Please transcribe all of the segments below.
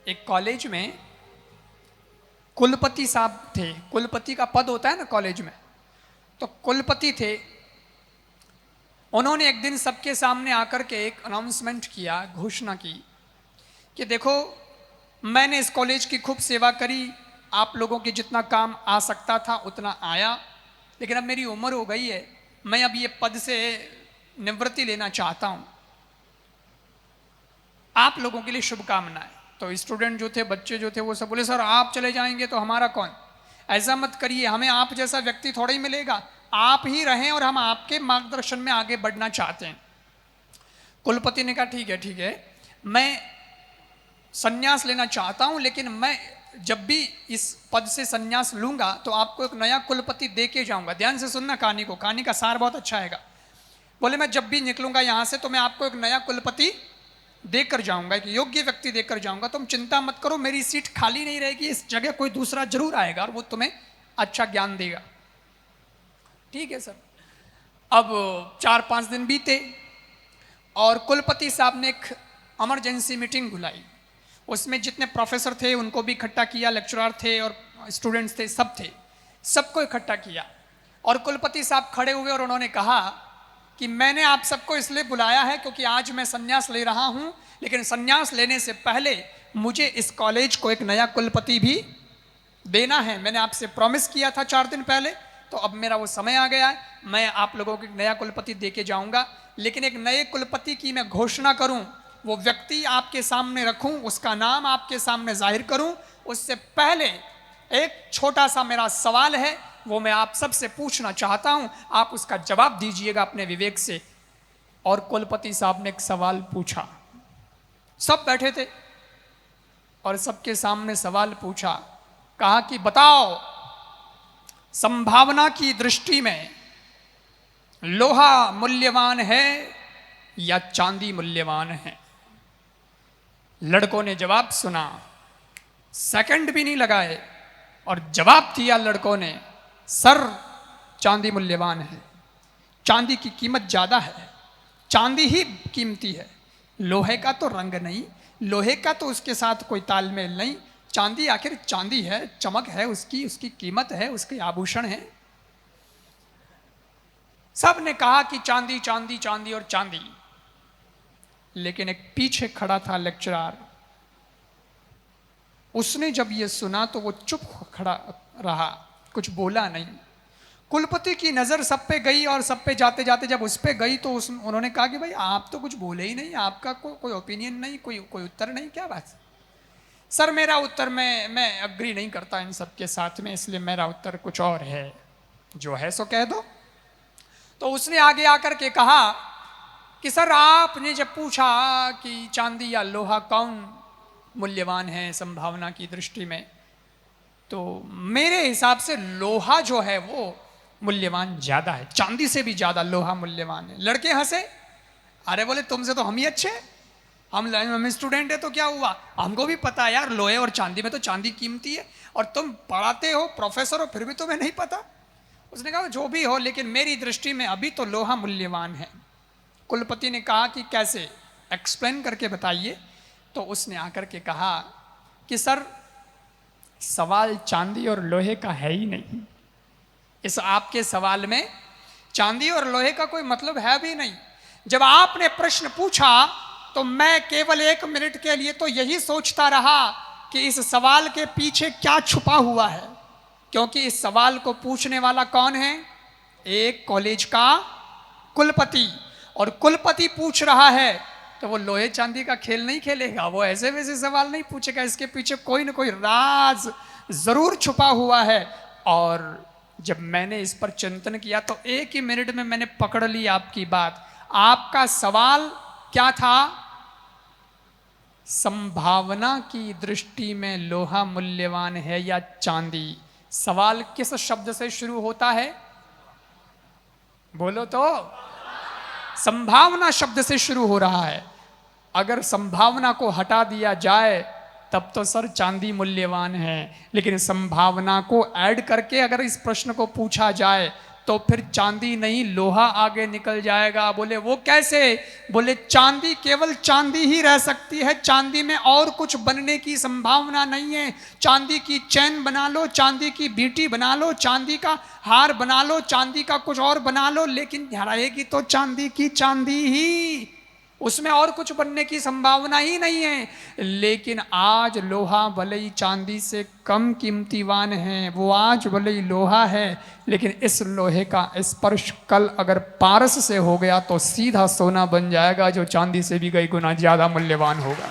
एक कॉलेज में कुलपति साहब थे। कुलपति का पद होता है ना कॉलेज में, तो कुलपति थे। उन्होंने एक दिन सबके सामने आकर के एक अनाउंसमेंट किया, घोषणा की कि देखो, मैंने इस कॉलेज की खूब सेवा करी, आप लोगों के जितना काम आ सकता था उतना आया, लेकिन अब मेरी उम्र हो गई है, मैं अब ये पद से निवृत्ति लेना चाहता हूं। आप लोगों के लिए शुभकामनाएं। तो स्टूडेंट जो थे, बच्चे जो थे, वो सब बोले सर आप चले जाएंगे तो हमारा कौन, ऐसा मत करिए, हमें आप जैसा व्यक्ति थोड़ा ही मिलेगा, आप ही रहें और हम आपके मार्गदर्शन में आगे बढ़ना चाहते हैं। कुलपति ने कहा ठीक है, मैं संन्यास लेना चाहता हूं, लेकिन मैं जब भी इस पद से संन्यास लूंगा तो आपको एक नया कुलपति दे के जाऊंगा। ध्यान से सुनना कहानी को, कहानी का सार बहुत अच्छा है। बोले मैं जब भी निकलूंगा यहां से तो मैं आपको एक नया कुलपति देकर जाऊंगा, एक योग्य व्यक्ति देकर जाऊंगा, तुम चिंता मत करो, मेरी सीट खाली नहीं रहेगी, इस जगह कोई दूसरा जरूर आएगा और वो तुम्हें अच्छा ज्ञान देगा। ठीक है सर। अब 4-5 दिन बीते और कुलपति साहब ने एक इमरजेंसी मीटिंग बुलाई। उसमें जितने प्रोफेसर थे उनको भी इकट्ठा किया, लेक्चरर थे और स्टूडेंट्स थे, सब थे, सबको इकट्ठा किया। और कुलपति साहब खड़े हुए और उन्होंने कहा कि मैंने आप सबको इसलिए बुलाया है क्योंकि आज मैं संन्यास ले रहा हूं, लेकिन संन्यास लेने से पहले मुझे इस कॉलेज को एक नया कुलपति भी देना है। मैंने आपसे प्रॉमिस किया था 4 दिन पहले, तो अब मेरा वो समय आ गया है, मैं आप लोगों को एक नया कुलपति दे के जाऊंगा। लेकिन एक नए कुलपति की मैं घोषणा करूं, वो व्यक्ति आपके सामने रखूं, उसका नाम आपके सामने जाहिर करूं, उससे पहले एक छोटा सा मेरा सवाल है, वो मैं आप सबसे पूछना चाहता हूं, आप उसका जवाब दीजिएगा अपने विवेक से। और कुलपति साहब ने एक सवाल पूछा, सब बैठे थे और सबके सामने सवाल पूछा, कहा कि बताओ, संभावना की दृष्टि में लोहा मूल्यवान है या चांदी मूल्यवान है? लड़कों ने जवाब सुना, सेकंड भी नहीं लगाए और जवाब दिया लड़कों ने, सर चांदी मूल्यवान है, चांदी की कीमत ज्यादा है, चांदी ही कीमती है, लोहे का तो रंग नहीं, लोहे का तो उसके साथ कोई तालमेल नहीं, चांदी आखिर चांदी है, चमक है उसकी, उसकी कीमत है, उसके आभूषण है। सब ने कहा कि चांदी चांदी चांदी और चांदी। लेकिन एक पीछे खड़ा था लेक्चरर, उसने जब ये सुना तो वो चुप खड़ा रहा, कुछ बोला नहीं। कुलपति की नजर सब पे गई और सब पे जाते जाते जब उस पे गई तो उन्होंने कहा कि भाई आप तो कुछ बोले ही नहीं, आपका कोई ओपिनियन नहीं, कोई उत्तर नहीं, क्या बात? सर मेरा उत्तर, मैं अग्री नहीं करता इन सब के साथ में, इसलिए मेरा उत्तर कुछ और है, जो है सो कह दो। तो उसने आगे आकर के कहा कि सर आपने जब पूछा कि चांदी या लोहा कौन मूल्यवान है संभावना की दृष्टि में, तो मेरे हिसाब से लोहा जो है वो मूल्यवान ज्यादा है, चांदी से भी ज्यादा लोहा मूल्यवान है। लड़के हंसे, अरे बोले तुमसे तो हम ही अच्छे, हम स्टूडेंट है तो क्या हुआ, हमको भी पता है यार, लोहे और चांदी में तो चांदी कीमती है, और तुम पढ़ाते हो, प्रोफेसर हो, फिर भी तुम्हें नहीं पता। उसने कहा जो भी हो, लेकिन मेरी दृष्टि में अभी तो लोहा मूल्यवान है। कुलपति ने कहा कि कैसे, एक्सप्लेन करके बताइए। तो उसने आकर के कहा कि सर सवाल चांदी और लोहे का है ही नहीं, इस आपके सवाल में चांदी और लोहे का कोई मतलब है भी नहीं। जब आपने प्रश्न पूछा तो मैं केवल 1 मिनट के लिए तो यही सोचता रहा कि इस सवाल के पीछे क्या छुपा हुआ है, क्योंकि इस सवाल को पूछने वाला कौन है? एक कॉलेज का कुलपति, और कुलपति पूछ रहा है तो वो लोहे चांदी का खेल नहीं खेलेगा, वो ऐसे वैसे सवाल नहीं पूछेगा, इसके पीछे कोई ना कोई राज जरूर छुपा हुआ है। और जब मैंने इस पर चिंतन किया तो 1 ही मिनट में मैंने पकड़ ली आपकी बात। आपका सवाल क्या था? संभावना की दृष्टि में लोहा मूल्यवान है या चांदी? सवाल किस शब्द से शुरू होता है? बोलो तो। संभावना शब्द से शुरू हो रहा है। अगर संभावना को हटा दिया जाए तब तो सर चांदी मूल्यवान है, लेकिन संभावना को ऐड करके अगर इस प्रश्न को पूछा जाए तो फिर चांदी नहीं लोहा आगे निकल जाएगा। बोले वो कैसे? बोले चांदी केवल चांदी ही रह सकती है, चांदी में और कुछ बनने की संभावना नहीं है। चांदी की चैन बना लो, चांदी की बीटी बना लो, चांदी का हार बना लो, चांदी का कुछ और बना लो, लेकिन रहेगी तो चांदी की चांदी ही, उसमें और कुछ बनने की संभावना ही नहीं है। लेकिन आज लोहा भले ही चांदी से कम कीमतीवान है, वो आज भले ही लोहा है, लेकिन इस लोहे का स्पर्श कल अगर पारस से हो गया तो सीधा सोना बन जाएगा, जो चांदी से भी कई गुना ज्यादा मूल्यवान होगा।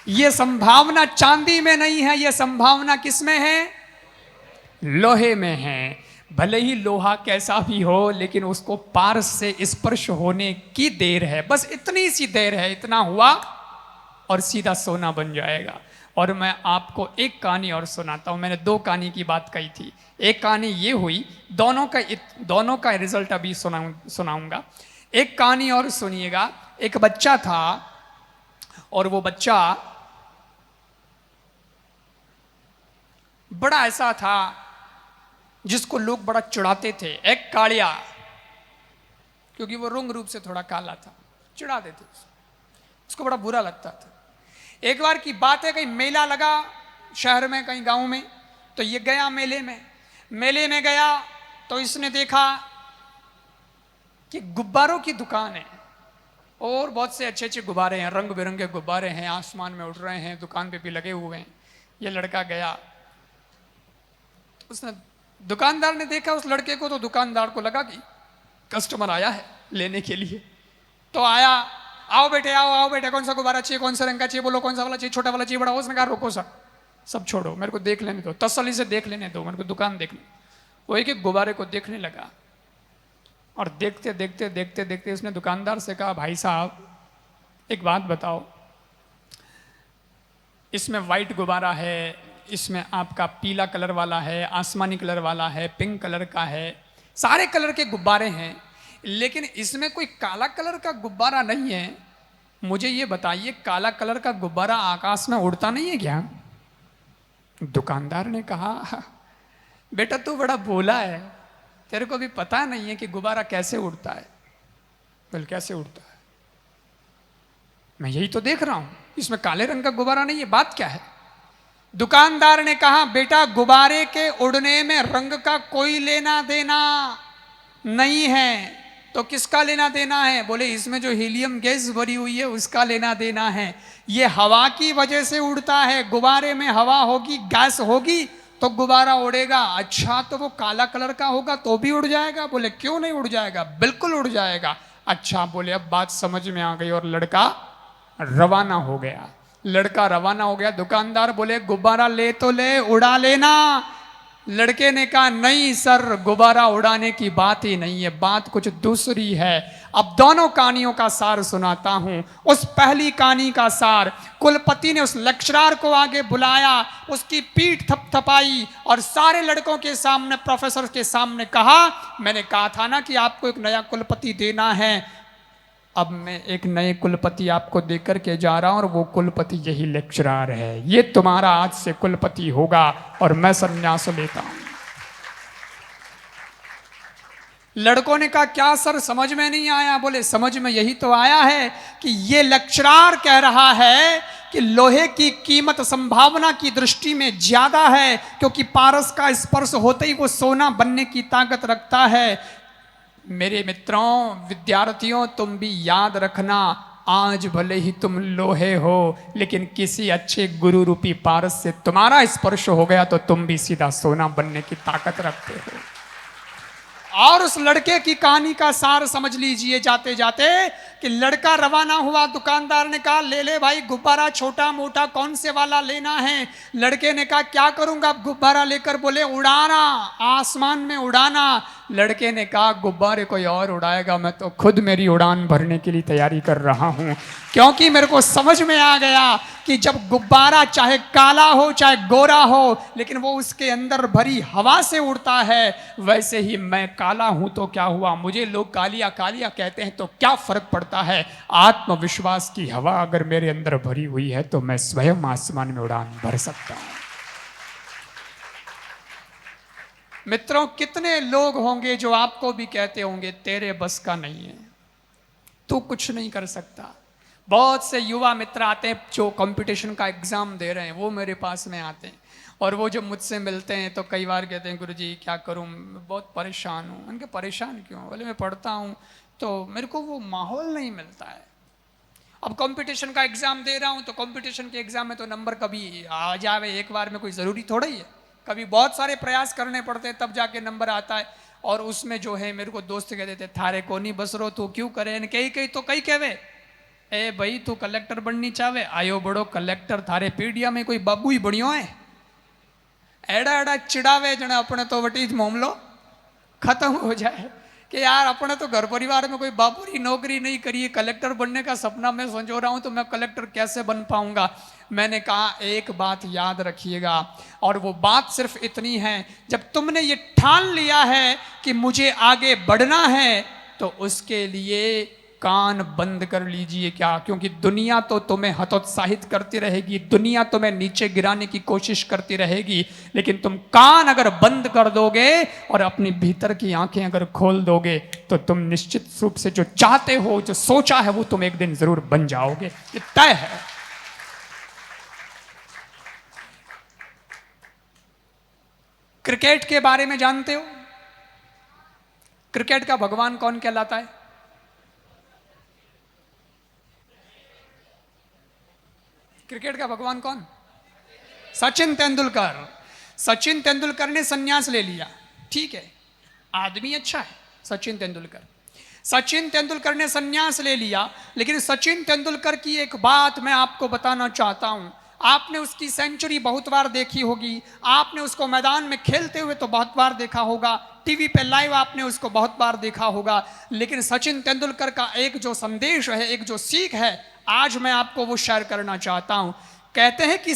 ये संभावना चांदी में नहीं है, ये संभावना किसमें है? लोहे में है। भले ही लोहा कैसा भी हो, लेकिन उसको पारस से स्पर्श होने की देर है, बस इतनी सी देर है, इतना हुआ और सीधा सोना बन जाएगा। और मैं आपको एक कहानी और सुनाता हूँ। मैंने 2 कहानी की बात कही थी। एक कहानी ये हुई, दोनों का रिजल्ट अभी सुनाऊंगा। एक कहानी और सुनिएगा। एक बच्चा था और वो बच्चा बड़ा ऐसा था जिसको लोग बड़ा चिढ़ाते थे। एक कालिया, क्योंकि वो रंग रूप से थोड़ा काला था, चिढ़ाते थे उसको, बड़ा बुरा लगता था। एक बार की बात है, कहीं मेला लगा शहर में, कहीं गांव में, तो ये गया मेले में गया तो इसने देखा कि गुब्बारों की दुकान है और बहुत से अच्छे अच्छे गुब्बारे हैं, रंग बिरंगे गुब्बारे हैं, आसमान में उड़ रहे हैं, दुकान पे भी लगे हुए हैं। ये लड़का गया, उसने, दुकानदार ने देखा उस लड़के को, तो दुकानदार को लगा कि कस्टमर आया है लेने के लिए, तो आया, आओ बेटे आओ बेटे, कौन सा गुब्बारा चाहिए, कौन सा रंग का चाहिए, बोलो कौन सा वाला चाहिए, छोटा वाला चाहिए, बड़ा। उसने कहा रोको सब छोड़ो, मेरे को देख लेने दो, तसल्ली से देख लेने दो, मेरे को दुकान देखने। वो एक एक गुब्बारे को देखने लगा और देखते देखते उसने दुकानदार से कहा, भाई साहब एक बात बताओ, इसमें वाइट गुब्बारा है, इसमें आपका पीला कलर वाला है, आसमानी कलर वाला है, पिंक कलर का है, सारे कलर के गुब्बारे हैं, लेकिन इसमें कोई काला कलर का गुब्बारा नहीं है। मुझे ये बताइए, काला कलर का गुब्बारा आकाश में उड़ता नहीं है क्या? दुकानदार ने कहा, बेटा तू बड़ा भोला है, तेरे को भी पता नहीं है कि गुब्बारा कैसे उड़ता है। बोल कैसे उड़ता है? मैं यही तो देख रहा हूं, इसमें काले रंग का गुब्बारा नहीं है, बात क्या है? दुकानदार ने कहा, बेटा गुब्बारे के उड़ने में रंग का कोई लेना देना नहीं है, तो किसका लेना देना है? बोले इसमें जो हीलियम गैस भरी हुई है उसका लेना देना है। ये हवा की वजह से उड़ता है, गुब्बारे में हवा होगी, गैस होगी तो गुब्बारा उड़ेगा। अच्छा, तो वो काला कलर का होगा तो भी उड़ जाएगा? बोले क्यों नहीं उड़ जाएगा, बिल्कुल उड़ जाएगा। अच्छा, बोले अब बात समझ में आ गई। और लड़का रवाना हो गया। दुकानदार बोले गुब्बारा ले तो ले, उड़ा लेना। लड़के ने कहा नहीं सर, गुब्बारा उड़ाने की बात ही नहीं है, बात कुछ दूसरी है। अब दोनों कहानियों का सार सुनाता हूं। उस पहली कहानी का सार, कुलपति ने उस लेक्चरर को आगे बुलाया, उसकी पीठ थपथपाई और सारे लड़कों के सामने, प्रोफेसर के सामने कहा, मैंने कहा था ना कि आपको एक नया कुलपति देना है, अब मैं एक नए कुलपति आपको देकर के जा रहा हूं और वो कुलपति यही लेक्चरर है, ये तुम्हारा आज से कुलपति होगा और मैं संन्यास लेता हूं। लड़कों ने कहा क्या सर, समझ में नहीं आया? बोले समझ में यही तो आया है कि ये लेक्चरर कह रहा है कि लोहे की कीमत संभावना की दृष्टि में ज्यादा है, क्योंकि पारस का स्पर्श होते ही वो सोना बनने की ताकत रखता है। मेरे मित्रों, विद्यार्थियों, तुम भी याद रखना, आज भले ही तुम लोहे हो, लेकिन किसी अच्छे गुरु रूपी पारस से तुम्हारा स्पर्श हो गया तो तुम भी सीधा सोना बनने की ताकत रखते हो। और उस लड़के की कहानी का सार समझ लीजिए जाते जाते, कि लड़का रवाना हुआ, दुकानदार ने कहा ले ले भाई गुब्बारा, छोटा मोटा कौन से वाला लेना है? लड़के ने कहा क्या करूंगा गुब्बारा लेकर? बोले उड़ाना, आसमान में उड़ाना। लड़के ने कहा गुब्बारे कोई और उड़ाएगा, मैं तो खुद मेरी उड़ान भरने के लिए तैयारी कर रहा हूं, क्योंकि मेरे को समझ में आ गया कि जब गुब्बारा चाहे काला हो चाहे गोरा हो, लेकिन वो उसके अंदर भरी हवा से उड़ता है। वैसे ही मैं काला हूं तो क्या हुआ, मुझे लोग कालिया कालिया कहते हैं तो क्या फर्क पड़ता है? आत्मविश्वास की हवा अगर मेरे अंदर भरी हुई है तो मैं स्वयं आसमान में उड़ान भर सकता हूं। मित्रों, कितने लोग होंगे जो आपको भी कहते होंगे तेरे बस का नहीं है, तू कुछ नहीं कर सकता। बहुत से युवा मित्र आते हैं जो कंपटीशन का एग्जाम दे रहे हैं, वो मेरे पास में आते हैं और वो जब मुझसे मिलते हैं तो कई बार कहते हैं गुरुजी क्या करूं, मैं बहुत परेशान हूं। उनके परेशान क्यों? बोले मैं पढ़ता हूं तो मेरे को वो माहौल नहीं मिलता है। अब कंपटीशन का एग्जाम दे रहा हूं तो कंपटीशन के एग्जाम में तो नंबर कभी आ जावे एक बार में कोई ज़रूरी थोड़ा ही है, कभी बहुत सारे प्रयास करने पड़ते हैं तब जाके नंबर आता है। और उसमें जो है मेरे को दोस्त कहते थे थारे को नहीं बस रो, तू क्यों करे? कई कई तो कई कहवे ए भाई तू कलेक्टर बननी चाहे, आयो बड़ो कलेक्टर, थारे पीढ़िया में कोई बाबू ही बढ़ियो है। एड़ा एड़ा चिड़ावे जने अपने तो वटीज मामलो खत्म हो जाए कि यार अपने तो घर परिवार में कोई बाबूरी नौकरी नहीं करी है, कलेक्टर बनने का सपना मैं संजो रहा हूं तो मैं कलेक्टर कैसे बन पाऊंगा? मैंने कहा एक बात याद रखिएगा, और वो बात सिर्फ इतनी है, जब तुमने ये ठान लिया है कि मुझे आगे बढ़ना है तो उसके लिए कान बंद कर लीजिए। क्या? क्योंकि दुनिया तो तुम्हें हतोत्साहित करती रहेगी, दुनिया तुम्हें नीचे गिराने की कोशिश करती रहेगी, लेकिन तुम कान अगर बंद कर दोगे और अपनी भीतर की आंखें अगर खोल दोगे तो तुम निश्चित रूप से जो चाहते हो, जो सोचा है, वो तुम एक दिन जरूर बन जाओगे, ये तय है। क्रिकेट के बारे में जानते हो? क्रिकेट का भगवान कौन कहलाता है? क्रिकेट का भगवान कौन? सचिन तेंदुलकर। सचिन तेंदुलकर ने संन्यास ले लिया, ठीक है, आदमी अच्छा है सचिन तेंदुलकर। सचिन तेंदुलकर ने संन्यास ले लिया, लेकिन सचिन तेंदुलकर की एक बात मैं आपको बताना चाहता हूं। आपने उसकी सेंचुरी बहुत बार देखी होगी, आपने उसको मैदान में खेलते हुए तो बहुत बार देखा होगा, टीवी पे लाइव आपने उसको बहुत बार देखा होगा, लेकिन सचिन तेंदुलकर का एक जो संदेश है, एक जो सीख है, आज मैं आपको वो शेयर करना चाहता हूं। कहते हैं कि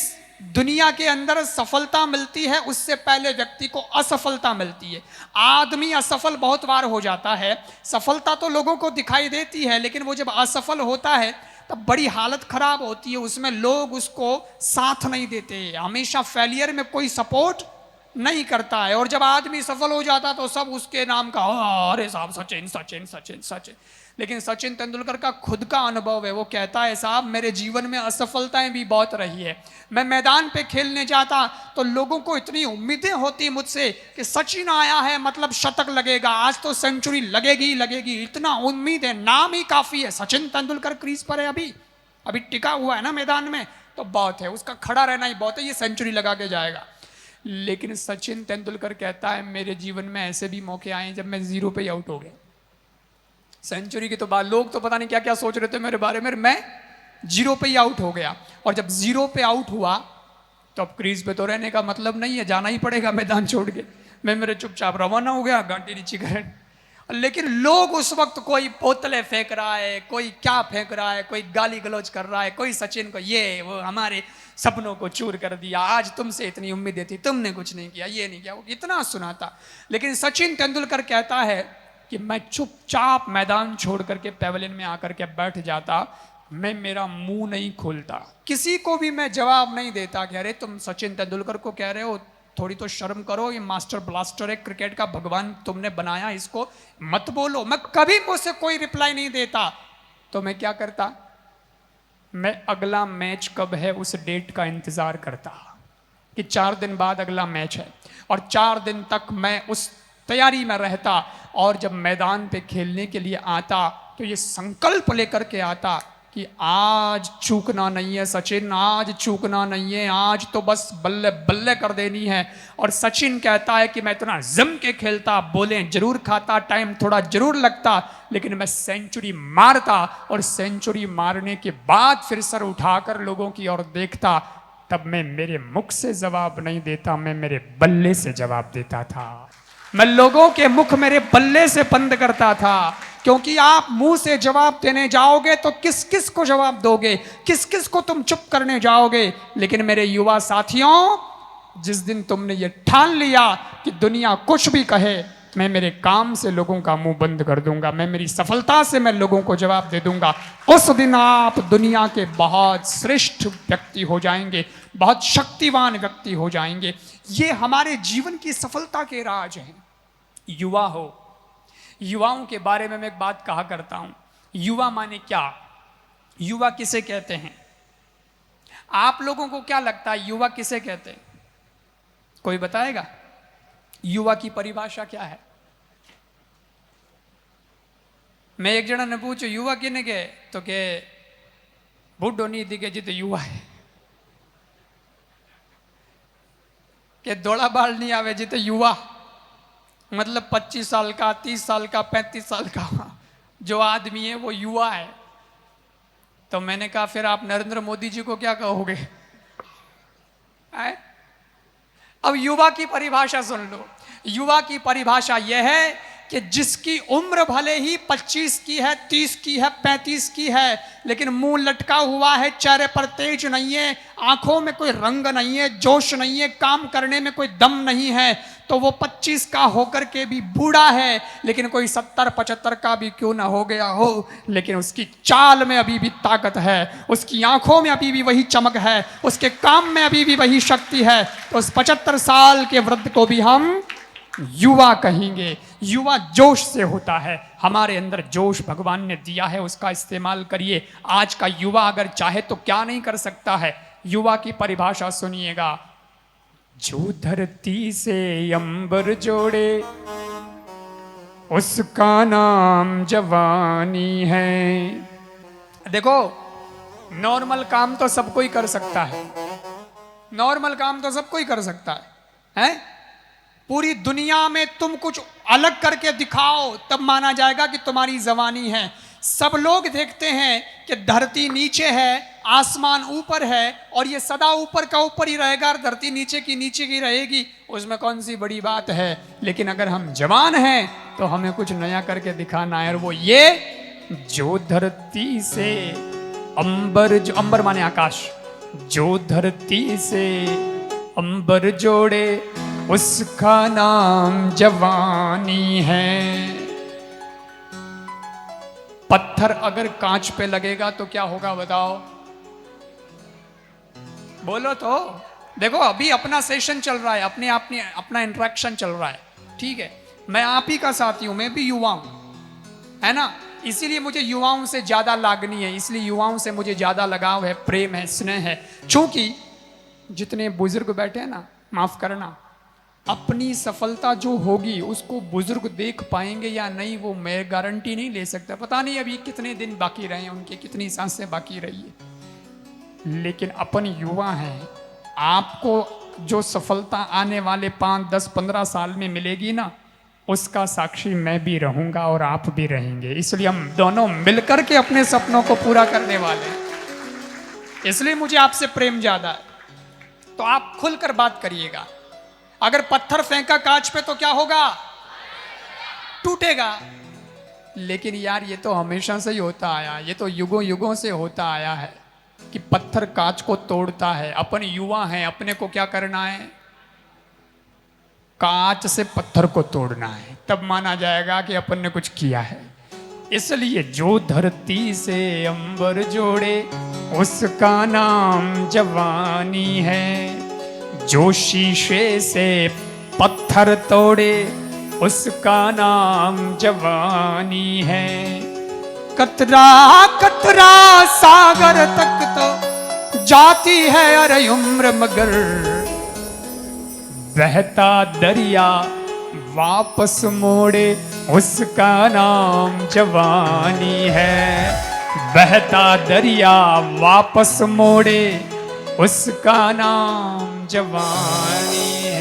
दुनिया के अंदर सफलता मिलती है उससे पहले व्यक्ति को असफलता मिलती है। आदमी असफल बहुत बार हो जाता है, सफलता तो लोगों को दिखाई देती है, लेकिन वो जब असफल होता है तब बड़ी हालत खराब होती है, उसमें लोग उसको साथ नहीं देते, हमेशा फेलियर में कोई सपोर्ट नहीं करता है। और जब आदमी सफल हो जाता तो सब उसके नाम का अरे साहब सचिन सचिन सचिन सचिन। लेकिन सचिन तेंदुलकर का खुद का अनुभव है, वो कहता है साहब मेरे जीवन में असफलताएं भी बहुत रही है, मैं मैदान पे खेलने जाता तो लोगों को इतनी उम्मीदें होती मुझसे कि सचिन आया है मतलब शतक लगेगा, आज तो सेंचुरी लगेगी ही लगेगी, इतना उम्मीद है, नाम ही काफी है, सचिन तेंदुलकर क्रीज पर है, अभी टिका हुआ है ना मैदान में, तो बहुत है, उसका खड़ा रहना ही बहुत है, ये सेंचुरी लगा के जाएगा। लेकिन सचिन तेंदुलकर कहता है मेरे जीवन में ऐसे भी मौके आए जब मैं जीरो पे आउट हो गया। सेंचुरी की तो बात, लोग तो पता नहीं क्या क्या सोच रहे थे मेरे बारे में, मैं जीरो पे ही आउट हो गया। और जब जीरो पे आउट हुआ तो अब क्रीज पे तो रहने का मतलब नहीं है, जाना ही पड़ेगा मैदान छोड़ के। मैं मेरे चुपचाप रवाना हो गया घंटी नीचे करें। लेकिन लोग उस वक्त कोई बोतलें फेंक रहा है, कोई क्या फेंक रहा है, कोई गाली गलौज कर रहा है, कोई सचिन को ये वो हमारे सपनों को चूर कर दिया, आज तुमसे इतनी उम्मीदें थी तुमने कुछ नहीं किया, ये नहीं किया, वो इतना सुनाता। लेकिन सचिन तेंदुलकर कहता है कि मैं चुपचाप मैदान छोड़ करके पेवेलियन में आकर के बैठ जाता, मैं मेरा मुंह नहीं खोलता, किसी को भी मैं जवाब नहीं देता कि अरे तुम सचिन तेंदुलकर को कह रहे हो, थोड़ी तो शर्म करो, ये मास्टर ब्लास्टर है, क्रिकेट का भगवान तुमने बनाया, इसको मत बोलो। मैं कभी मुझसे कोई रिप्लाई नहीं देता। तो मैं क्या करता, मैं अगला मैच कब है उस डेट का इंतजार करता कि 4 दिन बाद अगला मैच है, और 4 दिन तक मैं उस तैयारी में रहता। और जब मैदान पे खेलने के लिए आता तो ये संकल्प लेकर के आता कि आज चूकना नहीं है सचिन, आज चूकना नहीं है, आज तो बस बल्ले बल्ले कर देनी है। और सचिन कहता है कि मैं इतना जम के खेलता, बोले जरूर खाता, टाइम थोड़ा जरूर लगता, लेकिन मैं सेंचुरी मारता, और सेंचुरी मारने के बाद फिर सर उठाकर लोगों की ओर देखता, तब मैं मेरे मुख से जवाब नहीं देता, मैं मेरे बल्ले से जवाब देता था। मैं लोगों के मुख मेरे बल्ले से बंद करता था, क्योंकि आप मुंह से जवाब देने जाओगे तो किस किस को जवाब दोगे, किस किस को तुम चुप करने जाओगे। लेकिन मेरे युवा साथियों, जिस दिन तुमने ये ठान लिया कि दुनिया कुछ भी कहे, मैं मेरे काम से लोगों का मुंह बंद कर दूंगा, मैं मेरी सफलता से मैं लोगों को जवाब दे दूंगा, उस दिन आप दुनिया के बहुत श्रेष्ठ व्यक्ति हो जाएंगे, बहुत शक्तिवान व्यक्ति हो जाएंगे। ये हमारे जीवन की सफलता के राज हैं। युवा हो, युवाओं के बारे में मैं एक बात कहा करता हूं। युवा माने क्या? युवा किसे कहते हैं? आप लोगों को क्या लगता है युवा किसे कहते हैं? कोई बताएगा? युवा की परिभाषा क्या है? मैं एक जना ने पूछो युवा किने के, तो के बूढ़ो नहीं दिखे जी तो युवा है, के दौड़ा बाल नहीं आवे जी तो युवा, मतलब 25 साल का, 30 साल का, 35 साल का जो आदमी है वो युवा है। तो मैंने कहा फिर आप नरेंद्र मोदी जी को क्या कहोगे? अब युवा की परिभाषा सुन लो। युवा की परिभाषा यह है कि जिसकी उम्र भले ही 25 की है, 30 की है, 35 की है, लेकिन मुंह लटका हुआ है, चेहरे पर तेज नहीं है, आंखों में कोई रंग नहीं है, जोश नहीं है, काम करने में कोई दम नहीं है, तो वो 25 का होकर के भी बूढ़ा है। लेकिन कोई 70-75 का भी क्यों ना हो गया हो, लेकिन उसकी चाल में अभी भी ताकत है, उसकी आंखों में अभी भी वही चमक है, उसके काम में अभी भी वही शक्ति है, तो उस 75 साल के वृद्ध को भी हम युवा कहेंगे। युवा जोश से होता है। हमारे अंदर जोश भगवान ने दिया है, उसका इस्तेमाल करिए। आज का युवा अगर चाहे तो क्या नहीं कर सकता है। युवा की परिभाषा सुनिएगा। जो धरती से अंबर जोड़े उसका नाम जवानी है। देखो, नॉर्मल काम तो सब कोई कर सकता है, नॉर्मल काम तो सब कोई कर सकता है? पूरी दुनिया में तुम कुछ अलग करके दिखाओ तब माना जाएगा कि तुम्हारी जवानी है। सब लोग देखते हैं कि धरती नीचे है, आसमान ऊपर है, और ये सदा ऊपर का ऊपर ही रहेगा और धरती नीचे की रहेगी, उसमें कौन सी बड़ी बात है। लेकिन अगर हम जवान हैं तो हमें कुछ नया करके दिखाना है, और वो ये जो धरती से अंबर, जो अंबर माने आकाश, जो धरती से अंबर जोड़े उसका नाम जवानी है। पत्थर अगर कांच पे लगेगा तो क्या होगा बताओ? बोलो तो। देखो, अभी अपना सेशन चल रहा है, अपना इंटरेक्शन चल रहा है, ठीक है? मैं आप ही का साथी हूं, मैं भी युवा हूं, है ना? इसीलिए मुझे युवाओं से ज्यादा लागनी है, इसलिए युवाओं से मुझे ज्यादा लगाव है, प्रेम है, स्नेह है। क्योंकि जितने बुजुर्ग बैठे हैं ना, माफ करना, अपनी सफलता जो होगी उसको बुजुर्ग देख पाएंगे या नहीं वो मैं गारंटी नहीं ले सकता। पता नहीं अभी कितने दिन बाकी रहे, उनके कितनी सांसें बाकी रही है। लेकिन अपन युवा हैं, आपको जो सफलता आने वाले 5, 10, 15 साल में मिलेगी ना, उसका साक्षी मैं भी रहूंगा और आप भी रहेंगे। इसलिए हम दोनों मिलकर के अपने सपनों को पूरा करने वाले हैं। इसलिए मुझे आपसे प्रेम ज्यादा है। तो आप खुलकर बात करिएगा। अगर पत्थर फेंका कांच पे तो क्या होगा? टूटेगा। लेकिन यार ये तो हमेशा से ही होता आया, ये तो युगों युगों से होता आया है कि पत्थर कांच को तोड़ता है। अपन युवा हैं, अपने को क्या करना है? कांच से पत्थर को तोड़ना है, तब माना जाएगा कि अपन ने कुछ किया है। इसलिए जो धरती से अंबर जोड़े उसका नाम जवानी है, जो शीशे से पत्थर तोड़े उसका नाम जवानी है। कतरा कतरा सागर तक तो जाती है अरे उम्र, मगर बहता दरिया वापस मोड़े उसका नाम जवानी है। बहता दरिया वापस मोड़े उसका नाम जवानी है।